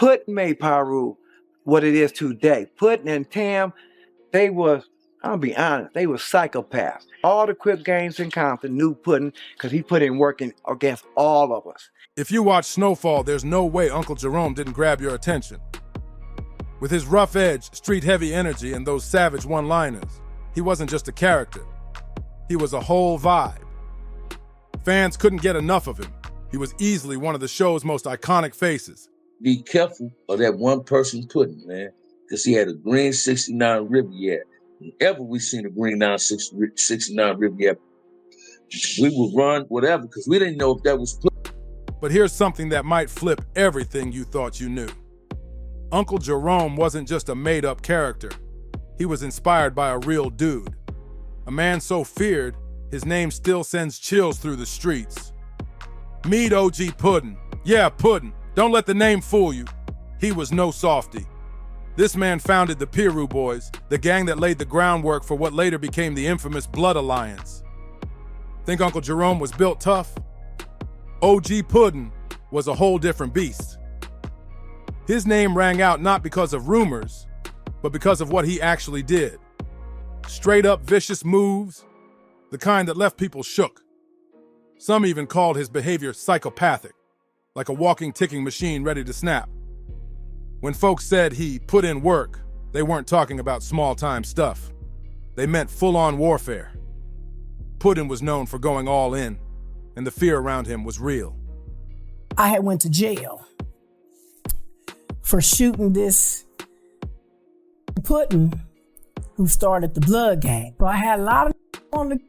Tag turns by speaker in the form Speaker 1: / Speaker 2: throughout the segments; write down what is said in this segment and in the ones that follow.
Speaker 1: Puddin made Peru what it is today. Puddin and Tam, they was, I'll be honest, they were psychopaths. All the Crip gangs in Compton knew Puddin because he put in work against all of us.
Speaker 2: If you watch Snowfall, there's no way Uncle Jerome didn't grab your attention. With his rough edge, street-heavy energy, and those savage one-liners, he wasn't just a character. He was a whole vibe. Fans couldn't get enough of him. He was easily one of the show's most iconic faces.
Speaker 3: Be careful of that one person Puddin, man, because he had a green 69 Riviera. Whenever we seen a green 69 Riviera, we would run whatever, because we didn't know if that was Puddin.
Speaker 2: But here's something that might flip everything you thought you knew. Uncle Jerome wasn't just a made-up character. He was inspired by a real dude. A man so feared, his name still sends chills through the streets. Meet OG Puddin. Yeah, Puddin. Don't let the name fool you. He was no softy. This man founded the Peru Boys, the gang that laid the groundwork for what later became the infamous Blood Alliance. Think Uncle Jerome was built tough? OG Puddin was a whole different beast. His name rang out not because of rumors, but because of what he actually did. Straight up vicious moves, the kind that left people shook. Some even called his behavior psychopathic, like a walking ticking machine ready to snap. When folks said he put in work, they weren't talking about small-time stuff. They meant full-on warfare. Puddin was known for going all in, and the fear around him was real.
Speaker 4: I had went to jail for shooting this Puddin who started the Blood Gang. So I had a lot of on the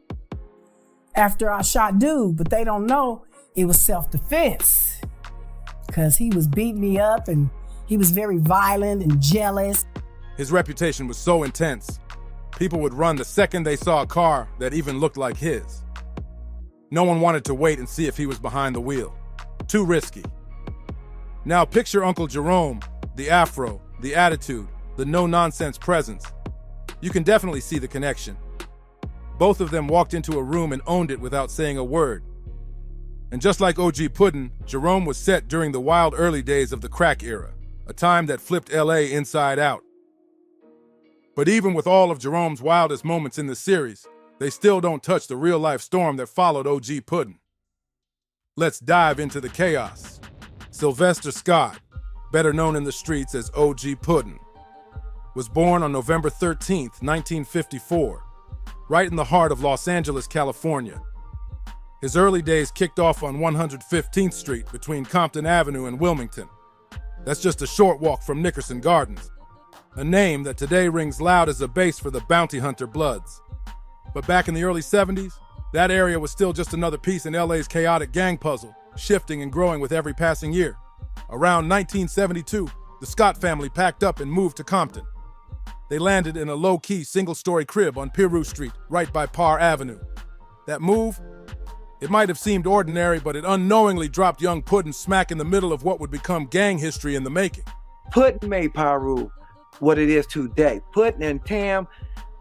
Speaker 4: after I shot dude, but they don't know it was self-defense because he was beating me up and he was very violent and jealous.
Speaker 2: His reputation was so intense, people would run the second they saw a car that even looked like his. No one wanted to wait and see if he was behind the wheel. Too risky. Now picture Uncle Jerome, the afro, the attitude, the no-nonsense presence. You can definitely see the connection. Both of them walked into a room and owned it without saying a word. And just like OG Puddin, Jerome was set during the wild early days of the crack era, a time that flipped LA inside out. But even with all of Jerome's wildest moments in the series, they still don't touch the real-life storm that followed OG Puddin. Let's dive into the chaos. Sylvester Scott, better known in the streets as OG Puddin, was born on November 13th, 1954, right in the heart of Los Angeles, California. His early days kicked off on 115th Street between Compton Avenue and Wilmington. That's just a short walk from Nickerson Gardens, a name that today rings loud as a base for the bounty hunter Bloods. But back in the early 70s, that area was still just another piece in LA's chaotic gang puzzle, shifting and growing with every passing year. Around 1972, the Scott family packed up and moved to Compton. They landed in a low-key single-story crib on Peru Street, right by Parr Avenue. That move, it might have seemed ordinary, but it unknowingly dropped young Puddin smack in the middle of what would become gang history in the making.
Speaker 1: Puddin made Peru what it is today. Puddin and Tam,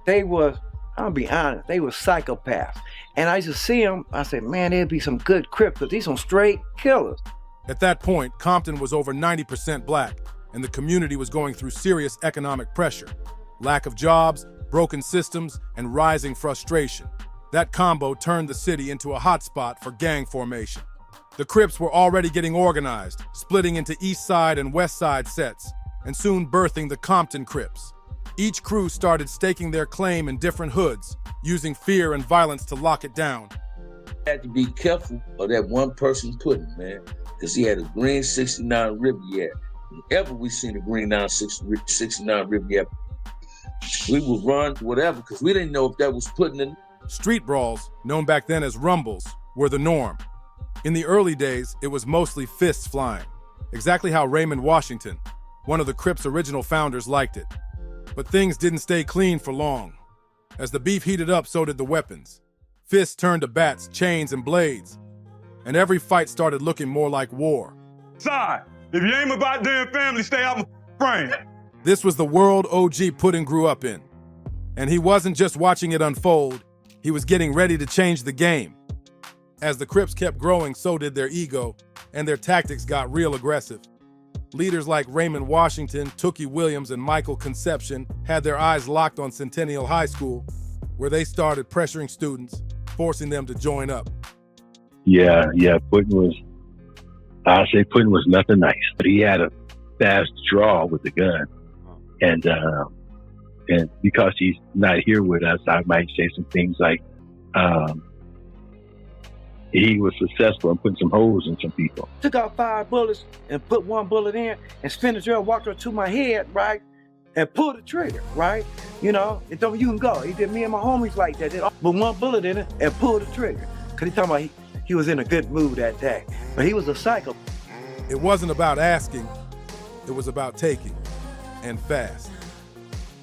Speaker 1: they was, I'll be honest, they were psychopaths. And I used to see them, I said, man, there'd be some good Crips, because these some straight killers.
Speaker 2: At that point, Compton was over 90% black, and the community was going through serious economic pressure. Lack of jobs, broken systems, and rising frustration. That combo turned the city into a hotspot for gang formation. The Crips were already getting organized, splitting into East Side and West Side sets, and soon birthing the Compton Crips. Each crew started staking their claim in different hoods, using fear and violence to lock it down.
Speaker 3: Had to be careful of that one person Puddin, man, because he had a green 69 Riviera. Whenever we seen a green 69 Riviera, we would run whatever, because we didn't know if that was Puddin in.
Speaker 2: Street brawls, known back then as rumbles, were the norm. In the early days, it was mostly fists flying, exactly how Raymond Washington, one of the Crips' original founders, liked it. But things didn't stay clean for long. As the beef heated up, so did the weapons. Fists turned to bats, chains, and blades. And every fight started looking more like war.
Speaker 5: Sorry, if you ain't about damn family, stay out my frame.
Speaker 2: This was the world OG Puddin grew up in. And he wasn't just watching it unfold, he was getting ready to change the game. As the Crips kept growing, so did their ego, and their tactics got real aggressive. Leaders like Raymond Washington, Tuki Williams, and Michael Conception had their eyes locked on Centennial High School, where they started pressuring students, forcing them to join up.
Speaker 6: Yeah, Puddin was nothing nice. But he had a fast draw with the gun. And because he's not here with us, I might say some things like he was successful in putting some holes in some people.
Speaker 1: Took out 5 bullets and put 1 bullet in and spin the drill, walked her to my head, right? And pulled the trigger, right? You know, and told me you can go. He did me and my homies like that. Put 1 bullet in it and pulled the trigger. Cause he talking about he was in a good mood that day. But he was a psycho.
Speaker 2: It wasn't about asking, it was about taking, and fast.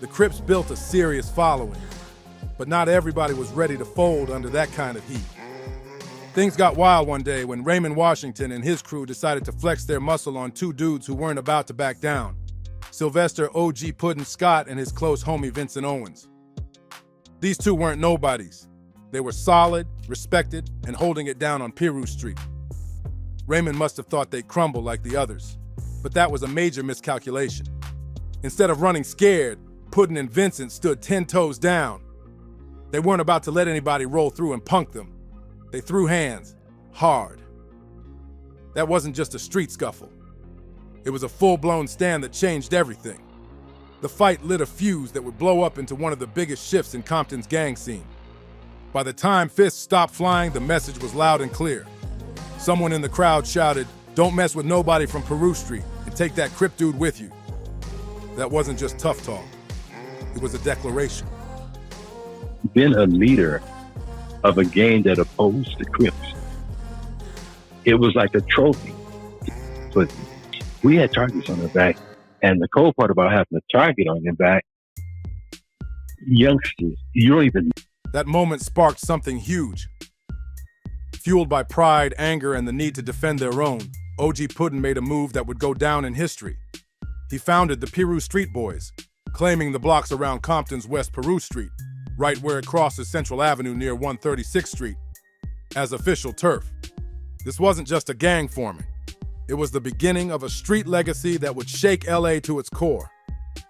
Speaker 2: The Crips built a serious following, but not everybody was ready to fold under that kind of heat. Things got wild one day when Raymond Washington and his crew decided to flex their muscle on 2 dudes who weren't about to back down. Sylvester O.G. Puddin Scott and his close homie Vincent Owens. These 2 weren't nobodies. They were solid, respected, and holding it down on Peru Street. Raymond must have thought they'd crumble like the others, but that was a major miscalculation. Instead of running scared, Puddin and Vincent stood 10 toes down. They weren't about to let anybody roll through and punk them. They threw hands, hard. That wasn't just a street scuffle. It was a full-blown stand that changed everything. The fight lit a fuse that would blow up into one of the biggest shifts in Compton's gang scene. By the time fists stopped flying, the message was loud and clear. Someone in the crowd shouted, "Don't mess with nobody from Peru Street, and take that Crip dude with you." That wasn't just tough talk. It was a declaration.
Speaker 6: Been a leader of a gang that opposed the Crips. It was like a trophy. But we had targets on our back. And the cold part about having a target on your back, youngsters, you don't even...
Speaker 2: That moment sparked something huge. Fueled by pride, anger, and the need to defend their own, O.G. Puddin made a move that would go down in history. He founded the Peru Street Boys, claiming the blocks around Compton's West Peru Street, right where it crosses Central Avenue near 136th Street, as official turf. This wasn't just a gang forming. It was the beginning of a street legacy that would shake LA to its core.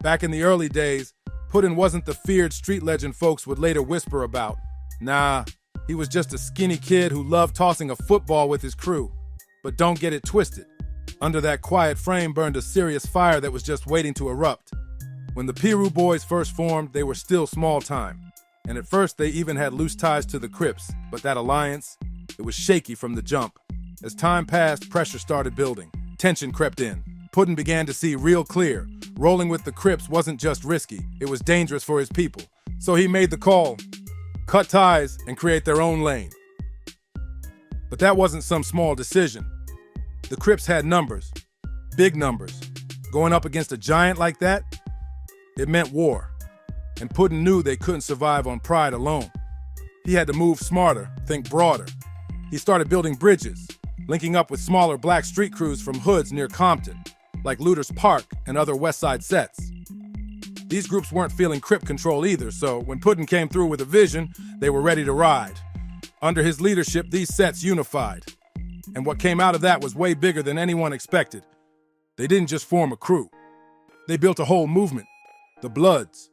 Speaker 2: Back in the early days, Puddin wasn't the feared street legend folks would later whisper about. Nah, he was just a skinny kid who loved tossing a football with his crew. But don't get it twisted. Under that quiet frame burned a serious fire that was just waiting to erupt. When the Peru Boys first formed, they were still small time. And at first, they even had loose ties to the Crips, but that alliance, it was shaky from the jump. As time passed, pressure started building. Tension crept in. Puddin began to see real clear. Rolling with the Crips wasn't just risky, it was dangerous for his people. So he made the call, cut ties and create their own lane. But that wasn't some small decision. The Crips had numbers, big numbers. Going up against a giant like that, it meant war. And Puddin knew they couldn't survive on pride alone. He had to move smarter, think broader. He started building bridges, linking up with smaller black street crews from hoods near Compton, like Looters Park and other West Side sets. These groups weren't feeling Crip control either, so when Puddin came through with a vision, they were ready to ride. Under his leadership, these sets unified. And what came out of that was way bigger than anyone expected. They didn't just form a crew. They built a whole movement, the Bloods.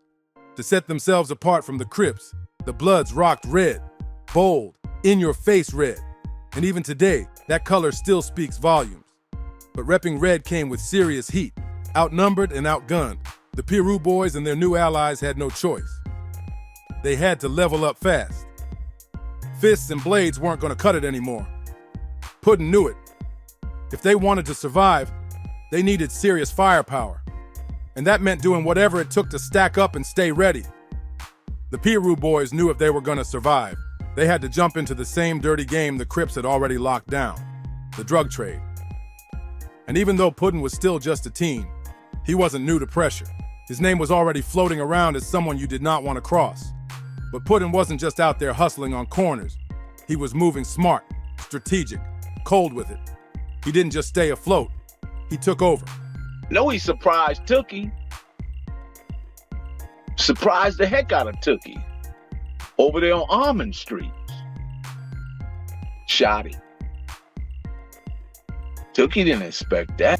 Speaker 2: To set themselves apart from the Crips, the Bloods rocked red, bold, in-your-face red. And even today, that color still speaks volumes. But repping red came with serious heat. Outnumbered and outgunned, the Peru Boys and their new allies had no choice. They had to level up fast. Fists and blades weren't going to cut it anymore. Puddin knew it. If they wanted to survive, they needed serious firepower. And that meant doing whatever it took to stack up and stay ready. The Peru Boys knew if they were going to survive, they had to jump into the same dirty game the Crips had already locked down, the drug trade. And even though Puddin was still just a teen, he wasn't new to pressure. His name was already floating around as someone you did not want to cross. But Puddin wasn't just out there hustling on corners. He was moving smart, strategic, cold with it. He didn't just stay afloat, he took over.
Speaker 7: No, he surprised Tuki. Surprised the heck out of Tuki. Over there on Almond Street. Shot him. Tuki didn't expect that.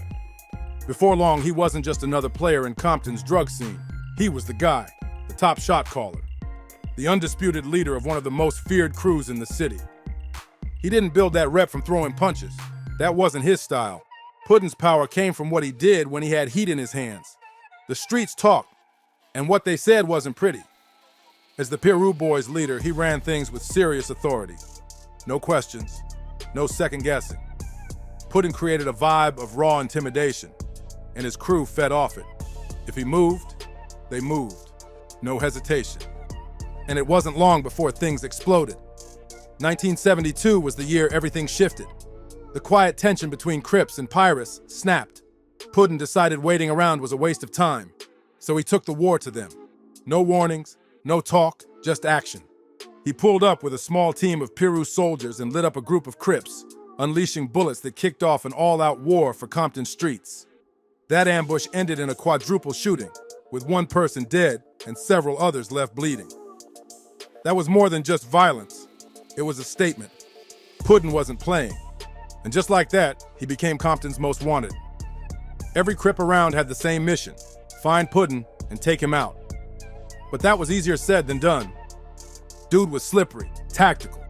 Speaker 2: Before long, he wasn't just another player in Compton's drug scene. He was the guy, the top shot caller, the undisputed leader of one of the most feared crews in the city. He didn't build that rep from throwing punches. That wasn't his style. Puddin's power came from what he did when he had heat in his hands. The streets talked, and what they said wasn't pretty. As the Peru Boys leader, he ran things with serious authority. No questions, no second guessing. Puddin created a vibe of raw intimidation, and his crew fed off it. If he moved, they moved. No hesitation. And it wasn't long before things exploded. 1972 was the year everything shifted. The quiet tension between Crips and Pirates snapped. Puddin decided waiting around was a waste of time, so he took the war to them. No warnings, no talk, just action. He pulled up with a small team of Peru soldiers and lit up a group of Crips, unleashing bullets that kicked off an all-out war for Compton streets. That ambush ended in a quadruple shooting, with one person dead and several others left bleeding. That was more than just violence. It was a statement. Puddin wasn't playing. And just like that, he became Compton's most wanted. Every Crip around had the same mission: find Puddin and take him out. But that was easier said than done. Dude was slippery, tactical.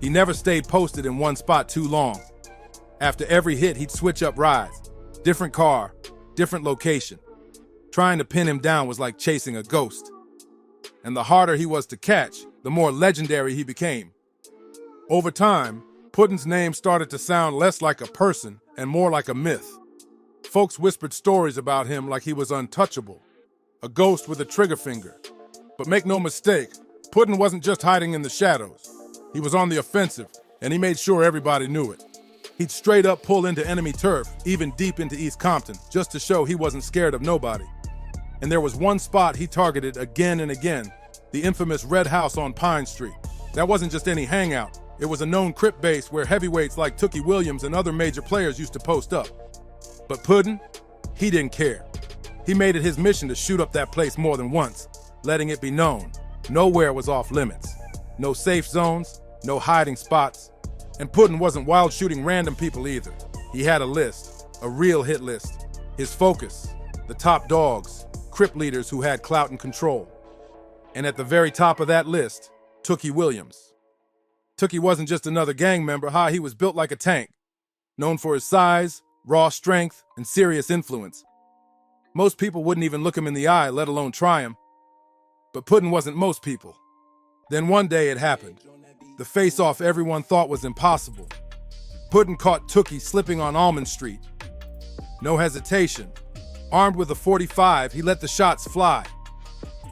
Speaker 2: He never stayed posted in one spot too long. After every hit, he'd switch up rides. Different car, different location. Trying to pin him down was like chasing a ghost. And the harder he was to catch, the more legendary he became. Over time, Puddin's name started to sound less like a person and more like a myth. Folks whispered stories about him like he was untouchable, a ghost with a trigger finger. But make no mistake, Puddin wasn't just hiding in the shadows. He was on the offensive, and he made sure everybody knew it. He'd straight up pull into enemy turf, even deep into East Compton, just to show he wasn't scared of nobody. And there was one spot he targeted again and again, the infamous Red House on Pine Street. That wasn't just any hangout. It was a known Crip base where heavyweights like Tuki Williams and other major players used to post up. But Puddin, he didn't care. He made it his mission to shoot up that place more than once, letting it be known nowhere was off limits. No safe zones, no hiding spots. And Puddin wasn't wild shooting random people either. He had a list, a real hit list. His focus, the top dogs, Crip leaders who had clout and control. And at the very top of that list, Tuki Williams. Tuki wasn't just another gang member, he was built like a tank, known for his size, raw strength, and serious influence. Most people wouldn't even look him in the eye, let alone try him. But Puddin wasn't most people. Then one day it happened. The face-off everyone thought was impossible. Puddin caught Tuki slipping on Almond Street. No hesitation. Armed with a .45, he let the shots fly.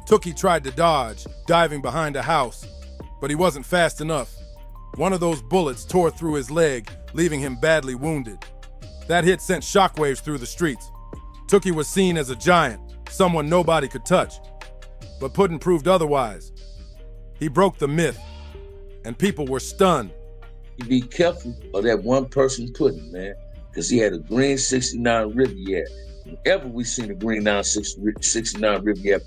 Speaker 2: Tuki tried to dodge, diving behind a house, but he wasn't fast enough. One of those bullets tore through his leg, leaving him badly wounded. That hit sent shockwaves through the streets. Tuki was seen as a giant, someone nobody could touch. But Puddin proved otherwise. He broke the myth, and people were stunned.
Speaker 3: You be careful of that one person Puddin, man, because he had a green 69 Riviera. Whenever we seen a green 69 Riviera,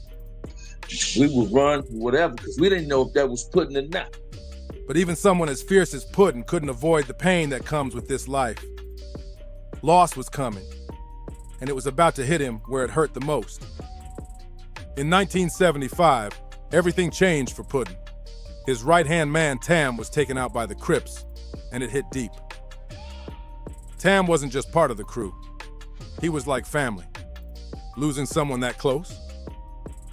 Speaker 3: we would run whatever, because we didn't know if that was Puddin or not.
Speaker 2: But even someone as fierce as Puddin couldn't avoid the pain that comes with this life. Loss was coming, and it was about to hit him where it hurt the most. In 1975, everything changed for Puddin. His right-hand man, Tam, was taken out by the Crips, and it hit deep. Tam wasn't just part of the crew. He was like family. Losing someone that close?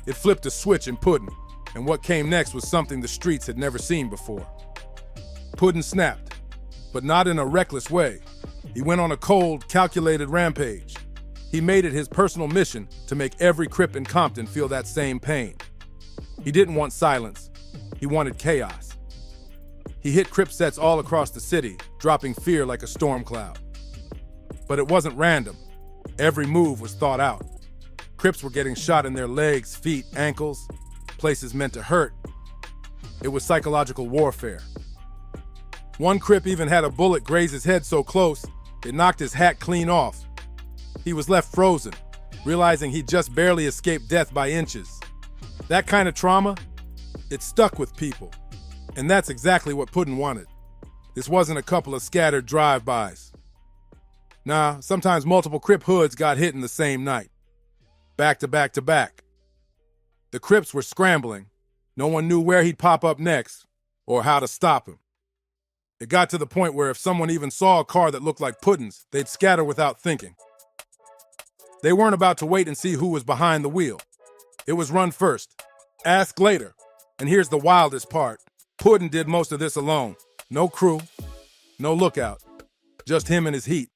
Speaker 2: It flipped a switch in Puddin, and what came next was something the streets had never seen before. Puddin snapped, but not in a reckless way. He went on a cold, calculated rampage. He made it his personal mission to make every Crip in Compton feel that same pain. He didn't want silence. He wanted chaos. He hit Crip sets all across the city, dropping fear like a storm cloud. But it wasn't random. Every move was thought out. Crips were getting shot in their legs, feet, ankles, places meant to hurt. It was psychological warfare. One Crip even had a bullet graze his head so close, it knocked his hat clean off. He was left frozen, realizing he'd just barely escaped death by inches. That kind of trauma, it stuck with people. And that's exactly what Puddin wanted. This wasn't a couple of scattered drive-bys. Nah, sometimes multiple Crip hoods got hit in the same night. Back to back to back. The Crips were scrambling. No one knew where he'd pop up next or how to stop him. It got to the point where if someone even saw a car that looked like Puddin's, they'd scatter without thinking. They weren't about to wait and see who was behind the wheel. It was run first, ask later. And here's the wildest part. Puddin did most of this alone. No crew, no lookout, just him and his heat.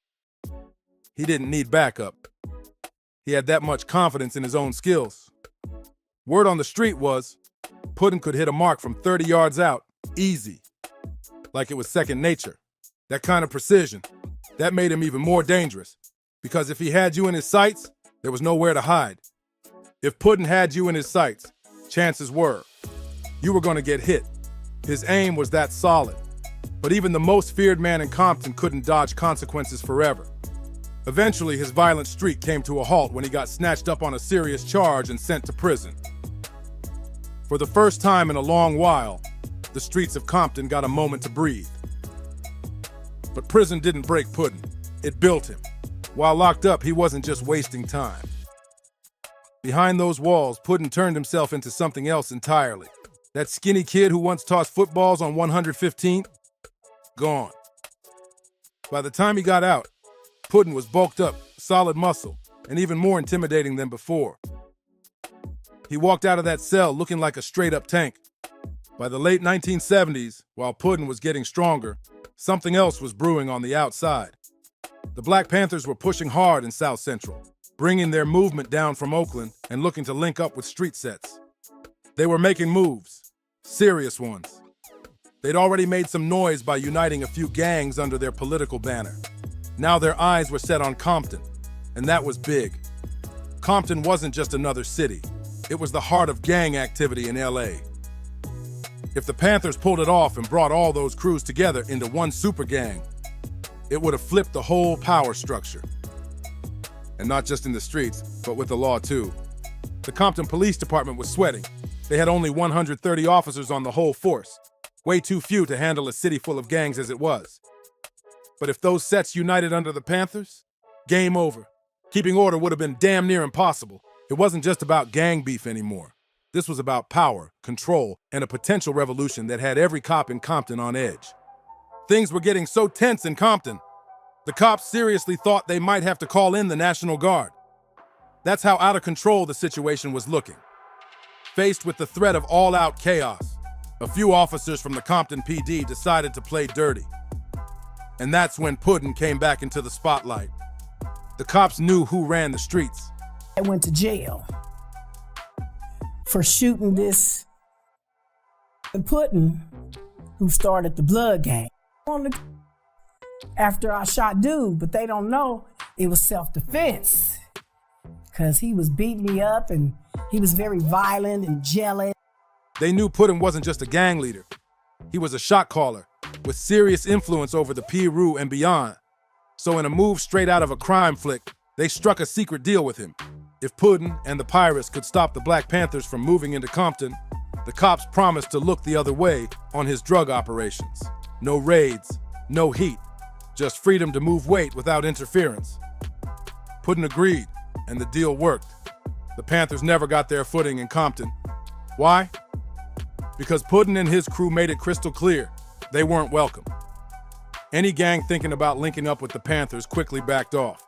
Speaker 2: He didn't need backup. He had that much confidence in his own skills. Word on the street was, Puddin could hit a mark from 30 yards out, easy. Like it was second nature. That kind of precision, that made him even more dangerous. Because if he had you in his sights, there was nowhere to hide. If Puddin had you in his sights, chances were you were going to get hit. His aim was that solid. But even the most feared man in Compton couldn't dodge consequences forever. Eventually, his violent streak came to a halt when he got snatched up on a serious charge and sent to prison. For the first time in a long while, the streets of Compton got a moment to breathe. But prison didn't break Puddin. It built him. While locked up, he wasn't just wasting time. Behind those walls, Puddin turned himself into something else entirely. That skinny kid who once tossed footballs on 115th? Gone. By the time he got out, Puddin was bulked up, solid muscle, and even more intimidating than before. He walked out of that cell looking like a straight-up tank. By the late 1970s, while Puddin was getting stronger, something else was brewing on the outside. The Black Panthers were pushing hard in South Central, bringing their movement down from Oakland and looking to link up with street sets. They were making moves, serious ones. They'd already made some noise by uniting a few gangs under their political banner. Now their eyes were set on Compton, and that was big. Compton wasn't just another city. It was the heart of gang activity in LA. If the Panthers pulled it off and brought all those crews together into one super gang, it would have flipped the whole power structure. And not just in the streets, but with the law too. The Compton Police Department was sweating. They had only 130 officers on the whole force, way too few to handle a city full of gangs as it was. But if those sets united under the Panthers, game over. Keeping order would have been damn near impossible. It wasn't just about gang beef anymore. This was about power, control, and a potential revolution that had every cop in Compton on edge. Things were getting so tense in Compton, the cops seriously thought they might have to call in the National Guard. That's how out of control the situation was looking. Faced with the threat of all-out chaos, a few officers from the Compton PD decided to play dirty. And that's when Puddin came back into the spotlight. The cops knew who ran the streets.
Speaker 4: I went to jail for shooting this Puddin, who started the blood gang. After I shot dude, but they don't know it was self-defense because he was beating me up and he was very violent and jealous.
Speaker 2: They knew Puddin wasn't just a gang leader. He was a shot caller with serious influence over the Peru and beyond. So in a move straight out of a crime flick, they struck a secret deal with him. If Puddin and the Pirates could stop the Black Panthers from moving into Compton, the cops promised to look the other way on his drug operations. No raids, no heat, just freedom to move weight without interference. Puddin agreed, and the deal worked. The Panthers never got their footing in Compton. Why? Because Puddin and his crew made it crystal clear they weren't welcome. Any gang thinking about linking up with the Panthers quickly backed off.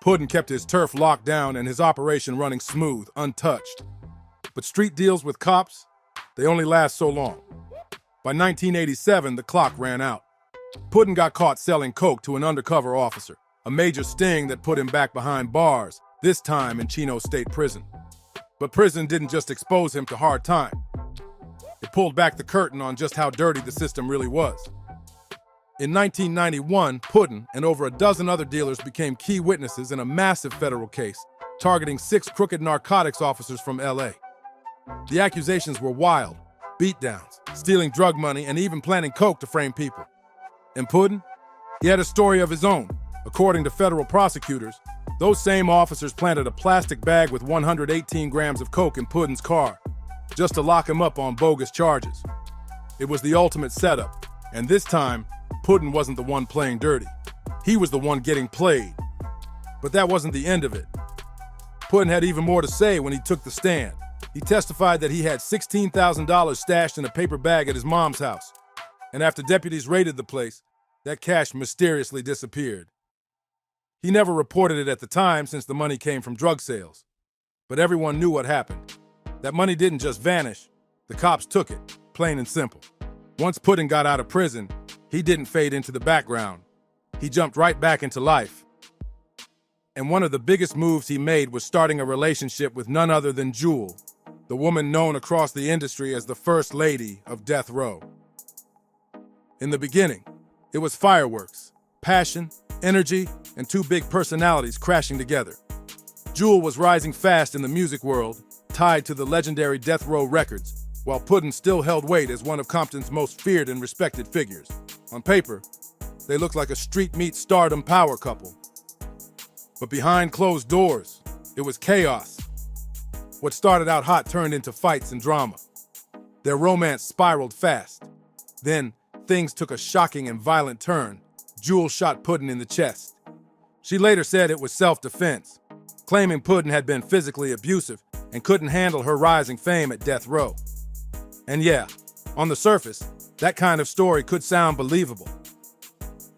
Speaker 2: Puddin kept his turf locked down and his operation running smooth, untouched. But street deals with cops, they only last so long. By 1987, the clock ran out. Puddin got caught selling coke to an undercover officer, a major sting that put him back behind bars, this time in Chino State Prison. But prison didn't just expose him to hard time. It pulled back the curtain on just how dirty the system really was. In 1991, Puddin and over a dozen other dealers became key witnesses in a massive federal case targeting 6 crooked narcotics officers from LA. The accusations were wild, beatdowns, stealing drug money, and even planting coke to frame people. And Puddin? He had a story of his own. According to federal prosecutors, those same officers planted a plastic bag with 118 grams of coke in Puddin's car, just to lock him up on bogus charges. It was the ultimate setup, and this time, Puddin wasn't the one playing dirty. He was the one getting played. But that wasn't the end of it. Puddin had even more to say when he took the stand. He testified that he had $16,000 stashed in a paper bag at his mom's house. And after deputies raided the place, that cash mysteriously disappeared. He never reported it at the time since the money came from drug sales. But everyone knew what happened. That money didn't just vanish. The cops took it, plain and simple. Once Puddin got out of prison, he didn't fade into the background. He jumped right back into life. And one of the biggest moves he made was starting a relationship with none other than Jewel, the woman known across the industry as the First Lady of Death Row. In the beginning, it was fireworks, passion, energy, and two big personalities crashing together. Jewel was rising fast in the music world, tied to the legendary Death Row records, while Puddin still held weight as one of Compton's most feared and respected figures. On paper, they looked like a street meet stardom power couple. But behind closed doors, it was chaos. What started out hot turned into fights and drama. Their romance spiraled fast. Then, things took a shocking and violent turn. Jewel shot Puddin in the chest. She later said it was self-defense, claiming Puddin had been physically abusive and couldn't handle her rising fame at Death Row. And yeah, on the surface, that kind of story could sound believable.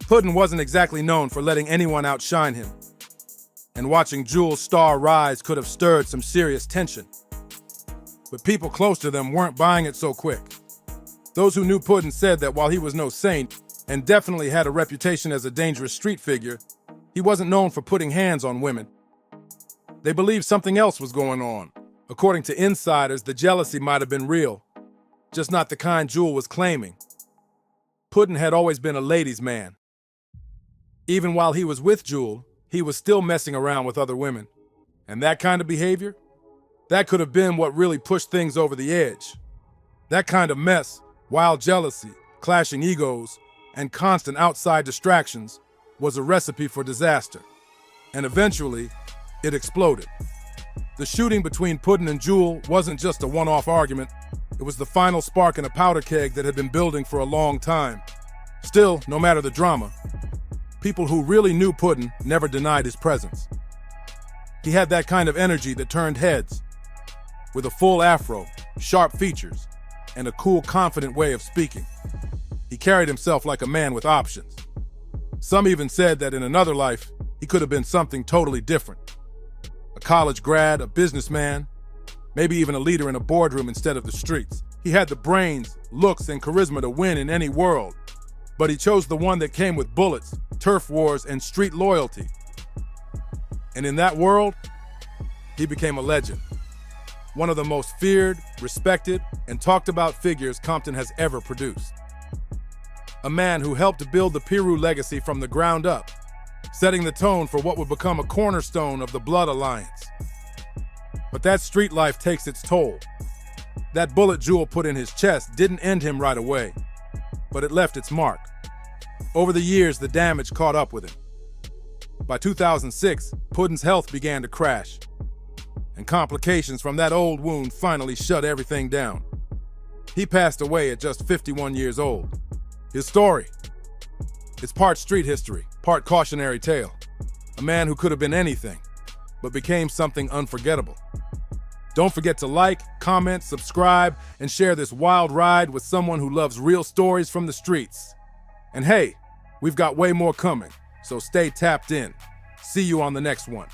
Speaker 2: Puddin wasn't exactly known for letting anyone outshine him, and watching Jewel's star rise could have stirred some serious tension. But people close to them weren't buying it so quick. Those who knew Puddin said that while he was no saint, and definitely had a reputation as a dangerous street figure, he wasn't known for putting hands on women. They believed something else was going on. According to insiders, the jealousy might have been real, just not the kind Jewel was claiming. Puddin had always been a ladies' man. Even while he was with Jewel, he was still messing around with other women. And that kind of behavior? That could have been what really pushed things over the edge. That kind of mess, wild jealousy, clashing egos, and constant outside distractions was a recipe for disaster. And eventually, it exploded. The shooting between Puddin and Jewel wasn't just a one-off argument. It was the final spark in a powder keg that had been building for a long time. Still, no matter the drama, people who really knew Puddin never denied his presence. He had that kind of energy that turned heads, with a full afro, sharp features, and a cool, confident way of speaking. He carried himself like a man with options. Some even said that in another life, he could have been something totally different. A college grad, a businessman, maybe even a leader in a boardroom instead of the streets. He had the brains, looks, and charisma to win in any world, but he chose the one that came with bullets, turf wars, and street loyalty. And in that world, he became a legend. One of the most feared, respected, and talked about figures Compton has ever produced. A man who helped to build the Peru legacy from the ground up, setting the tone for what would become a cornerstone of the Blood Alliance. But that street life takes its toll. That bullet Jewel put in his chest didn't end him right away, but it left its mark. Over the years, the damage caught up with him. By 2006, Puddin's health began to crash, and complications from that old wound finally shut everything down. He passed away at just 51 years old. His story, it's part street history, part cautionary tale. A man who could have been anything, but became something unforgettable. Don't forget to like, comment, subscribe, and share this wild ride with someone who loves real stories from the streets. And hey, we've got way more coming, so stay tapped in. See you on the next one.